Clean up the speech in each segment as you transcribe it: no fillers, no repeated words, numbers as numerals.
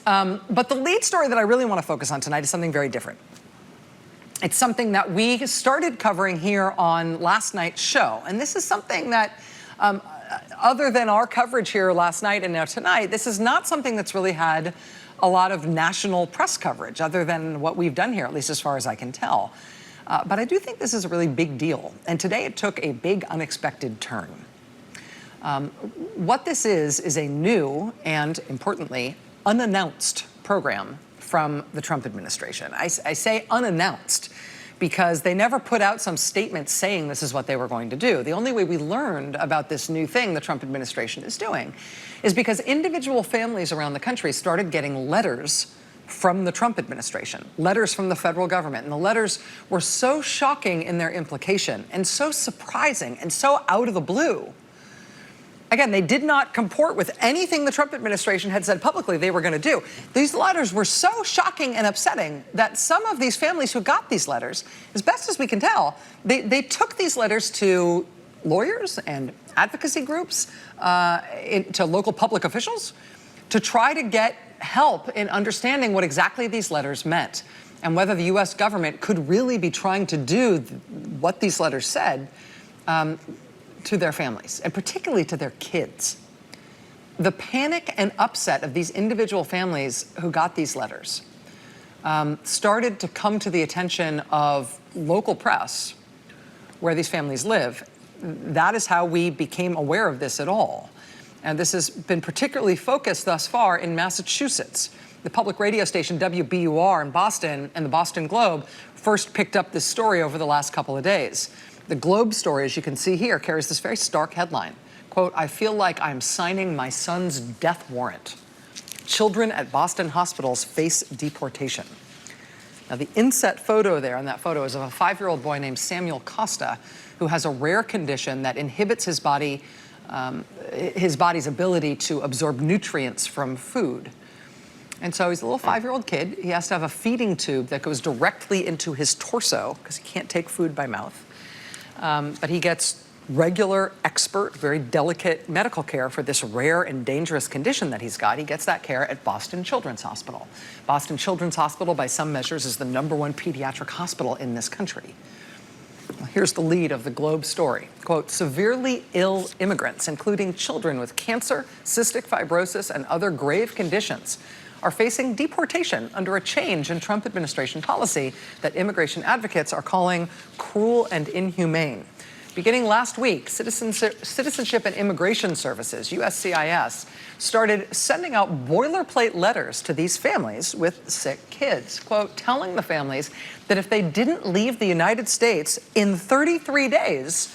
But the lead story that I really want to focus on tonight is something very different. It's something that we started covering here on last night's show. And this is something that, other than our coverage here last night and now tonight, this is not something that's really had a lot of national press coverage, other than what we've done here, at least as far as I can tell. But I do think this is a really big deal. And today it took a big, unexpected turn. What this is a new and, importantly, unannounced program from the Trump administration. I say unannounced because they never put out some statement saying this is what they were going to do. The only way we learned about this new thing the Trump administration is doing is because individual families around the country started getting letters from the Trump administration, letters from the federal government. And the letters were so shocking in their implication and so surprising and so out of the blue. Again, they did not comport with anything the Trump administration had said publicly they were going to do. These letters were so shocking and upsetting that some of these families who got these letters, as best as we can tell, they took these letters to lawyers and advocacy groups, to local public officials, to try to get help in understanding what exactly these letters meant and whether the U.S. government could really be trying to do what these letters said to their families, and particularly to their kids. The panic and upset of these individual families who got these letters started to come to the attention of local press where these families live. That is how we became aware of this at all. And this has been particularly focused thus far in Massachusetts. The public radio station WBUR in Boston and the Boston Globe first picked up this story over the last couple of days. The Globe story, as you can see here, carries this very stark headline. Quote, "I feel like I'm signing my son's death warrant. Children at Boston hospitals face deportation." Now, the inset photo there on that photo is of a 5-year-old boy named Samuel Costa, who has a rare condition that inhibits his body's ability to absorb nutrients from food. And so he's a little 5-year-old kid. He has to have a feeding tube that goes directly into his torso because he can't take food by mouth. But he gets regular, expert, very delicate medical care for this rare and dangerous condition that he's got. He gets that care at Boston Children's Hospital. Boston Children's Hospital, by some measures, is the #1 pediatric hospital in this country. Well, here's the lead of the Globe story. Quote, "Severely ill immigrants, including children with cancer, cystic fibrosis, and other grave conditions, are facing deportation under a change in Trump administration policy that immigration advocates are calling cruel and inhumane. Beginning last week, Citizenship and Immigration Services, USCIS, started sending out boilerplate letters to these families with sick kids, quote, telling the families that if they didn't leave the United States in 33 days,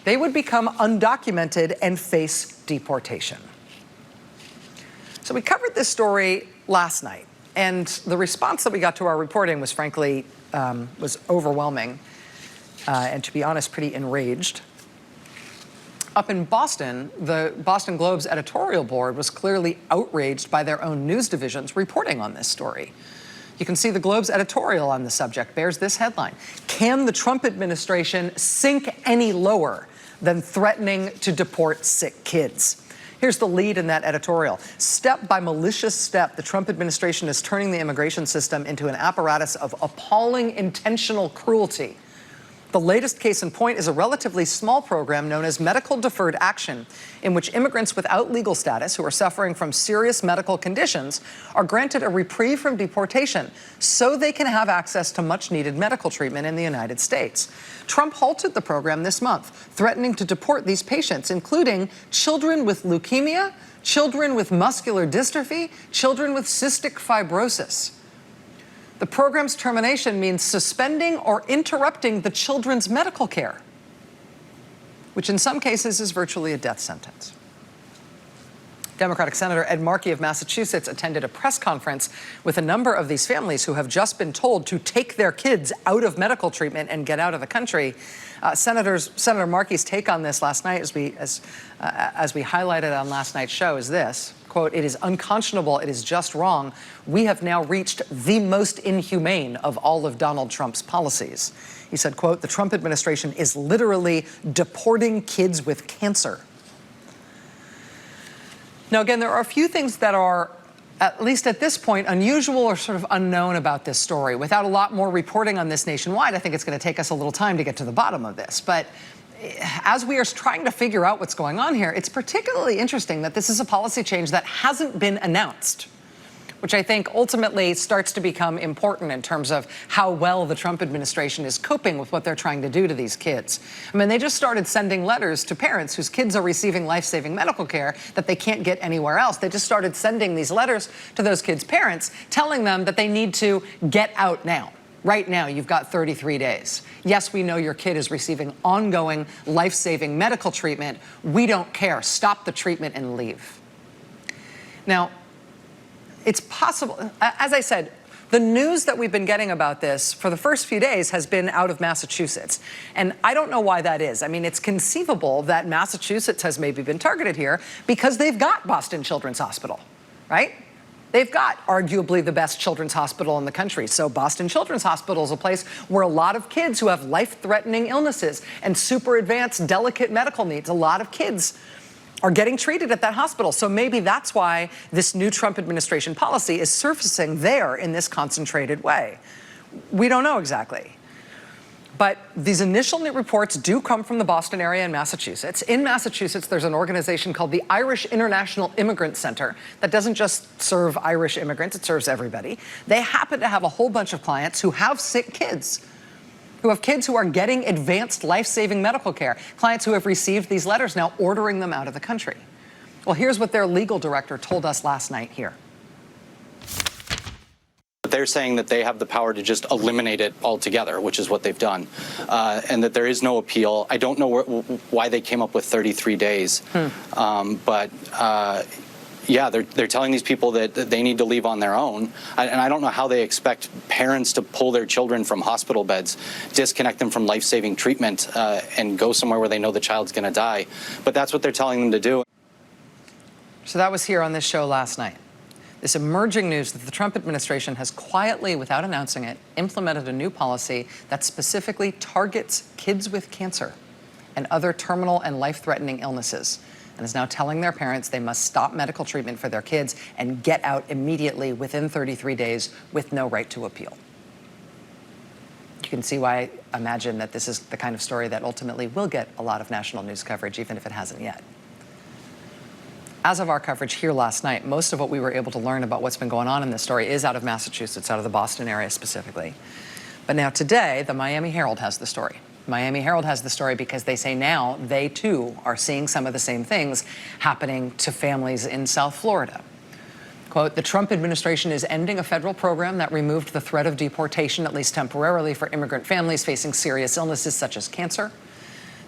they would become undocumented and face deportation." So we covered this story last night, and the response that we got to our reporting was frankly, was overwhelming, and to be honest, pretty enraged. Up in Boston, the Boston Globe's editorial board was clearly outraged by their own news divisions reporting on this story. You can see the Globe's editorial on the subject bears this headline: "Can the Trump administration sink any lower than threatening to deport sick kids?" Here's the lead in that editorial. "Step by malicious step, the Trump administration is turning the immigration system into an apparatus of appalling intentional cruelty. The latest case in point is a relatively small program known as Medical Deferred Action, in which immigrants without legal status who are suffering from serious medical conditions are granted a reprieve from deportation so they can have access to much-needed medical treatment in the United States. Trump halted the program this month, threatening to deport these patients, including children with leukemia, children with muscular dystrophy, children with cystic fibrosis. The program's termination means suspending or interrupting the children's medical care, which in some cases is virtually a death sentence." Democratic Senator Ed Markey of Massachusetts attended a press conference with a number of these families who have just been told to take their kids out of medical treatment and get out of the country. Senator Markey's take on this last night, as we highlighted on last night's show, is this. Quote, "It is unconscionable. It is just wrong. We have now reached the most inhumane of all of Donald Trump's policies." He said, quote, "The Trump administration is literally deporting kids with cancer." Now, again, there are a few things that are at least at this point, unusual or sort of unknown about this story. Without a lot more reporting on this nationwide, I think it's going to take us a little time to get to the bottom of this. But as we are trying to figure out what's going on here, it's particularly interesting that this is a policy change that hasn't been announced, which I think ultimately starts to become important in terms of how well the Trump administration is coping with what they're trying to do to these kids. I mean, they just started sending letters to parents whose kids are receiving life-saving medical care that they can't get anywhere else. They just started sending these letters to those kids' parents telling them that they need to get out now. Right now, you've got 33 days. Yes, we know your kid is receiving ongoing life-saving medical treatment. We don't care. Stop the treatment and leave. Now, it's possible, as I said, the news that we've been getting about this for the first few days has been out of Massachusetts. And I don't know why that is. I mean, it's conceivable that Massachusetts has maybe been targeted here because they've got Boston Children's Hospital, right? They've got arguably the best children's hospital in the country. So Boston Children's Hospital is a place where a lot of kids who have life-threatening illnesses and super advanced, delicate medical needs, a lot of kids are getting treated at that hospital. So maybe that's why this new Trump administration policy is surfacing there in this concentrated way. We don't know exactly. But these initial reports do come from the Boston area in Massachusetts. In Massachusetts, there's an organization called the Irish International Immigrant Center that doesn't just serve Irish immigrants, it serves everybody. They happen to have a whole bunch of clients who have sick kids, who have kids who are getting advanced life-saving medical care, clients who have received these letters now ordering them out of the country. Well, here's what their legal director told us last night here. They're saying that they have the power to just eliminate it altogether, which is what they've done, and that there is no appeal. I don't know why they came up with 33 days, but yeah, they're telling these people that they need to leave on their own, and I don't know how they expect parents to pull their children from hospital beds, disconnect them from life-saving treatment, and go somewhere where they know the child's going to die. But that's what they're telling them to do. So that was here on this show last night. This emerging news that the Trump administration has quietly, without announcing it, implemented a new policy that specifically targets kids with cancer and other terminal and life-threatening illnesses, and is now telling their parents they must stop medical treatment for their kids and get out immediately within 33 days with no right to appeal. You can see why I imagine that this is the kind of story that ultimately will get a lot of national news coverage, even if it hasn't yet. As of our coverage here last night, most of what we were able to learn about what's been going on in this story is out of Massachusetts, out of the Boston area specifically. But now today, the Miami Herald has the story. Miami Herald has the story because they say now they too are seeing some of the same things happening to families in South Florida. Quote, the Trump administration is ending a federal program that removed the threat of deportation, at least temporarily, for immigrant families facing serious illnesses such as cancer.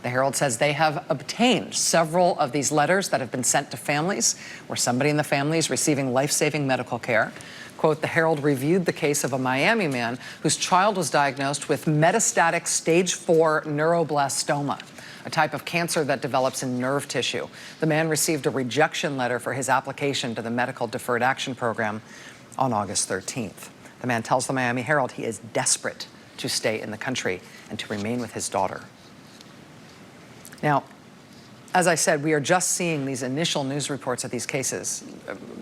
The Herald says they have obtained several of these letters that have been sent to families where somebody in the family is receiving life-saving medical care. Quote, the Herald reviewed the case of a Miami man whose child was diagnosed with metastatic stage 4 neuroblastoma, a type of cancer that develops in nerve tissue. The man received a rejection letter for his application to the Medical Deferred Action Program on August 13th. The man tells the Miami Herald he is desperate to stay in the country and to remain with his daughter. Now, as I said, we are just seeing these initial news reports of these cases,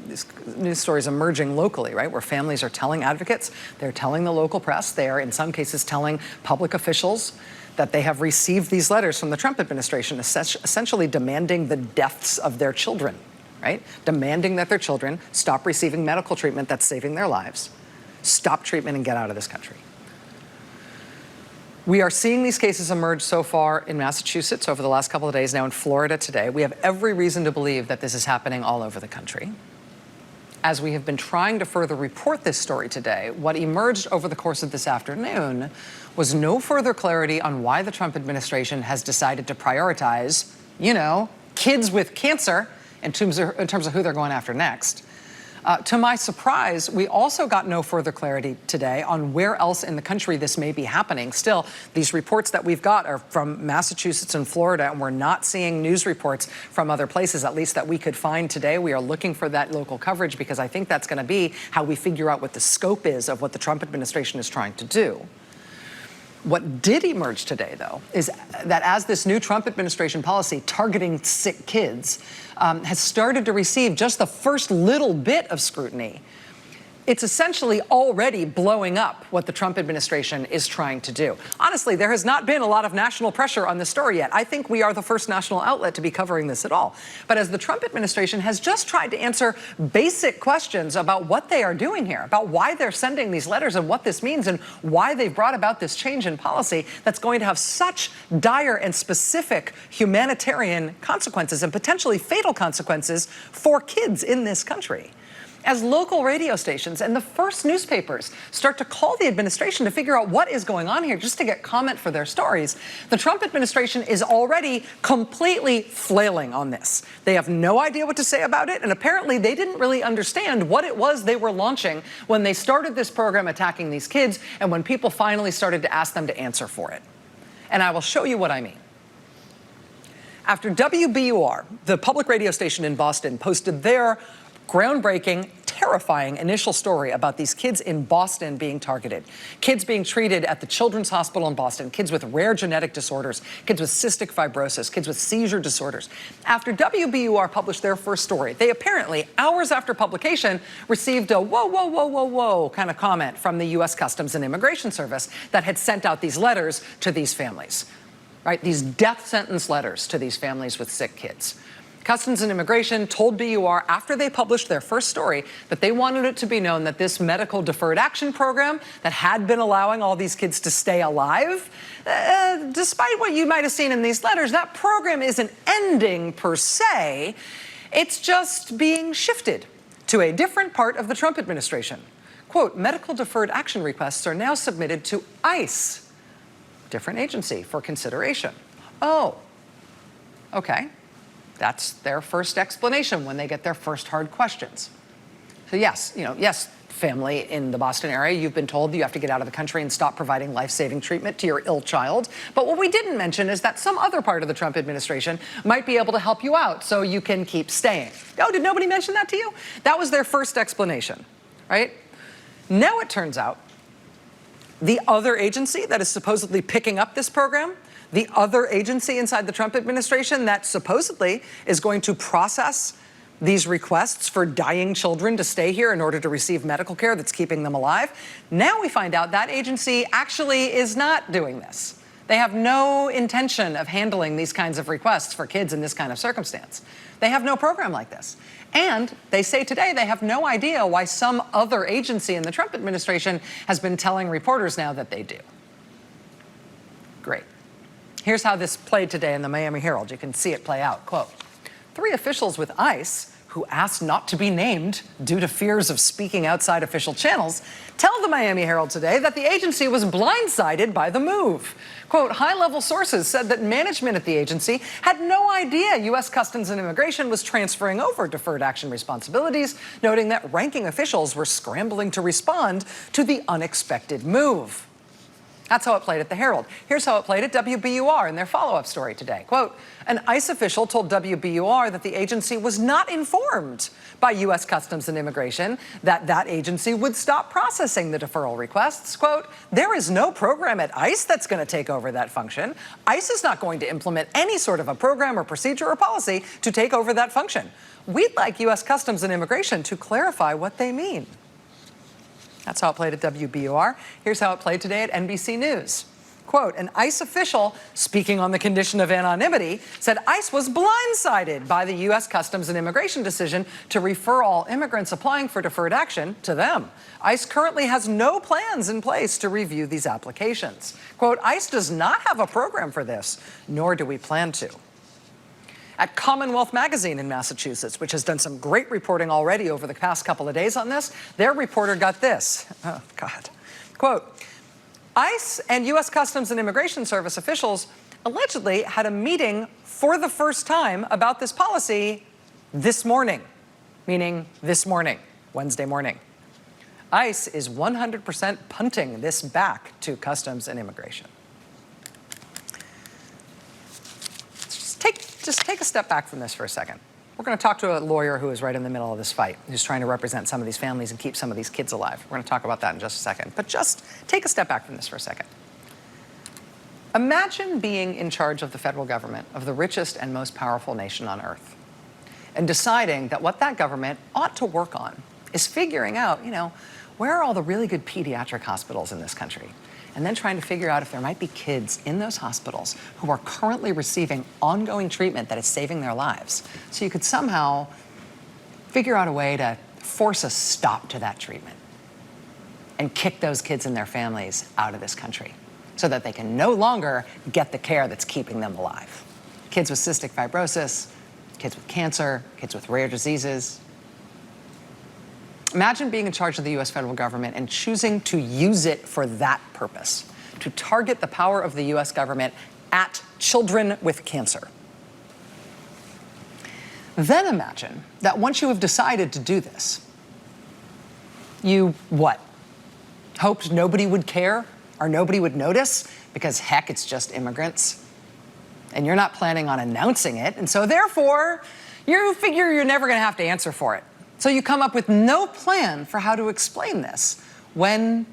these news stories emerging locally, right, where families are telling advocates, they're telling the local press, they are in some cases telling public officials that they have received these letters from the Trump administration, essentially demanding the deaths of their children, right? Demanding that their children stop receiving medical treatment that's saving their lives, stop treatment and get out of this country. We are seeing these cases emerge so far in Massachusetts over the last couple of days, now in Florida today. We have every reason to believe that this is happening all over the country. As we have been trying to further report this story today, what emerged over the course of this afternoon was no further clarity on why the Trump administration has decided to prioritize, you know, kids with cancer in terms of who they're going after next. To my surprise, we also got no further clarity today on where else in the country this may be happening. Still, these reports that we've got are from Massachusetts and Florida, and we're not seeing news reports from other places, at least that we could find today. We are looking for that local coverage because I think that's going to be how we figure out what the scope is of what the Trump administration is trying to do. What did emerge today, though, is that as this new Trump administration policy targeting sick kids has started to receive just the first little bit of scrutiny, it's essentially already blowing up what the Trump administration is trying to do. Honestly, there has not been a lot of national pressure on this story yet. I think we are the first national outlet to be covering this at all. But as the Trump administration has just tried to answer basic questions about what they are doing here, about why they're sending these letters and what this means and why they've brought about this change in policy that's going to have such dire and specific humanitarian consequences and potentially fatal consequences for kids in this country. As local radio stations and the first newspapers start to call the administration to figure out what is going on here just to get comment for their stories, the Trump administration is already completely flailing on this. They have no idea what to say about it, and apparently they didn't really understand what it was they were launching when they started this program attacking these kids and when people finally started to ask them to answer for it. And I will show you what I mean. After WBUR, the public radio station in Boston, posted their groundbreaking, terrifying initial story about these kids in Boston being targeted. Kids being treated at the Children's Hospital in Boston, kids with rare genetic disorders, kids with cystic fibrosis, kids with seizure disorders. After WBUR published their first story, they apparently, hours after publication, received a whoa, whoa, whoa, whoa, whoa kind of comment from the U.S. Customs and Immigration Service that had sent out these letters to these families, right? These death sentence letters to these families with sick kids. Customs and Immigration told BUR after they published their first story that they wanted it to be known that this medical deferred action program that had been allowing all these kids to stay alive, despite what you might have seen in these letters, that program isn't ending per se. It's just being shifted to a different part of the Trump administration. Quote, medical deferred action requests are now submitted to ICE, different agency, for consideration. Oh, okay. That's their first explanation when they get their first hard questions. So yes, yes, family in the Boston area, you've been told you have to get out of the country and stop providing life-saving treatment to your ill child. But what we didn't mention is that some other part of the Trump administration might be able to help you out so you can keep staying. Oh, did nobody mention that to you? That was their first explanation, right? Now it turns out the other agency that is supposedly picking up this program, the other agency inside the Trump administration that supposedly is going to process these requests for dying children to stay here in order to receive medical care that's keeping them alive, now we find out that agency actually is not doing this. They have no intention of handling these kinds of requests for kids in this kind of circumstance. They have no program like this. And they say today they have no idea why some other agency in the Trump administration has been telling reporters now that they do. Great. Here's how this played today in the Miami Herald. You can see it play out. Quote, 3 officials with ICE who asked not to be named due to fears of speaking outside official channels tell the Miami Herald today that the agency was blindsided by the move. Quote, high-level sources said that management at the agency had no idea U.S. Customs and Immigration was transferring over deferred action responsibilities, noting that ranking officials were scrambling to respond to the unexpected move. That's how it played at the Herald. Here's how it played at WBUR in their follow-up story today. Quote, an ICE official told WBUR that the agency was not informed by U.S. Customs and Immigration that that agency would stop processing the deferral requests. Quote, there is no program at ICE that's going to take over that function. ICE is not going to implement any sort of a program or procedure or policy to take over that function. We'd like U.S. Customs and Immigration to clarify what they mean. That's how it played at WBUR. Here's how it played today at NBC News. Quote, an ICE official, speaking on the condition of anonymity, said ICE was blindsided by the U.S. Customs and Immigration decision to refer all immigrants applying for deferred action to them. ICE currently has no plans in place to review these applications. Quote, ICE does not have a program for this, nor do we plan to. At Commonwealth Magazine in Massachusetts, which has done some great reporting already over the past couple of days on this, their reporter got this. Oh, God. Quote, ICE and U.S. Customs and Immigration Service officials allegedly had a meeting for the first time about this policy this morning, meaning this morning, Wednesday morning. ICE is 100% punting this back to Customs and Immigration. Just take a step back from this for a second. We're going to talk to a lawyer who is right in the middle of this fight, who's trying to represent some of these families and keep some of these kids alive. We're going to talk about that in just a second. But just take a step back from this for a second. Imagine being in charge of the federal government of the richest and most powerful nation on earth and deciding that what that government ought to work on is figuring out, where are all the really good pediatric hospitals in this country? And then trying to figure out if there might be kids in those hospitals who are currently receiving ongoing treatment that is saving their lives. So you could somehow figure out a way to force a stop to that treatment and kick those kids and their families out of this country so that they can no longer get the care that's keeping them alive. Kids with cystic fibrosis, kids with cancer, kids with rare diseases. Imagine being in charge of the US federal government and choosing to use it for that purpose, to target the power of the US government at children with cancer. Then imagine that once you have decided to do this, you what? Hoped nobody would care or nobody would notice because heck, it's just immigrants. And you're not planning on announcing it, and so therefore, you figure you're never gonna have to answer for it. So you come up with no plan for how to explain this when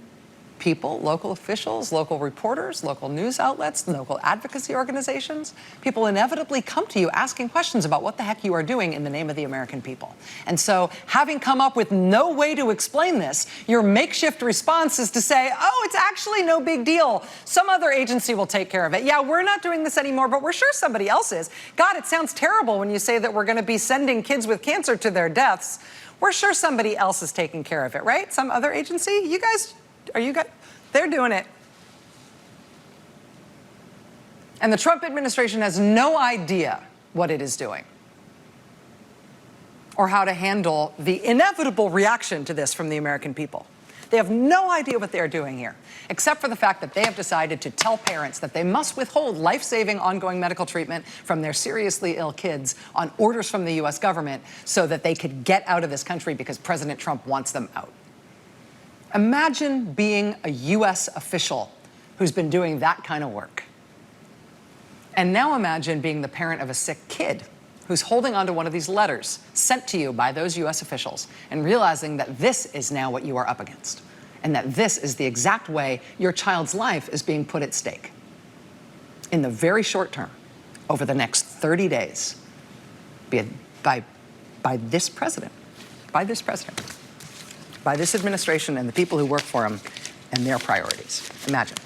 people, local officials, local reporters, local news outlets, local advocacy organizations, people inevitably come to you asking questions about what the heck you are doing in the name of the American people. And so having come up with no way to explain this, your makeshift response is to say, oh, it's actually no big deal. Some other agency will take care of it. Yeah, we're not doing this anymore, but we're sure somebody else is. God, it sounds terrible when you say that we're going to be sending kids with cancer to their deaths. We're sure somebody else is taking care of it, right? Some other agency? You guys, they're doing it. And the Trump administration has no idea what it is doing or how to handle the inevitable reaction to this from the American people. They have no idea what they're doing here, except for the fact that they have decided to tell parents that they must withhold life-saving ongoing medical treatment from their seriously ill kids on orders from the US government so that they could get out of this country because President Trump wants them out. Imagine being a US official who's been doing that kind of work. And now imagine being the parent of a sick kid who's holding onto one of these letters sent to you by those US officials and realizing that this is now what you are up against and that this is the exact way your child's life is being put at stake. In the very short term, over the next 30 days, by this president, by this administration and the people who work for him and their priorities. Imagine.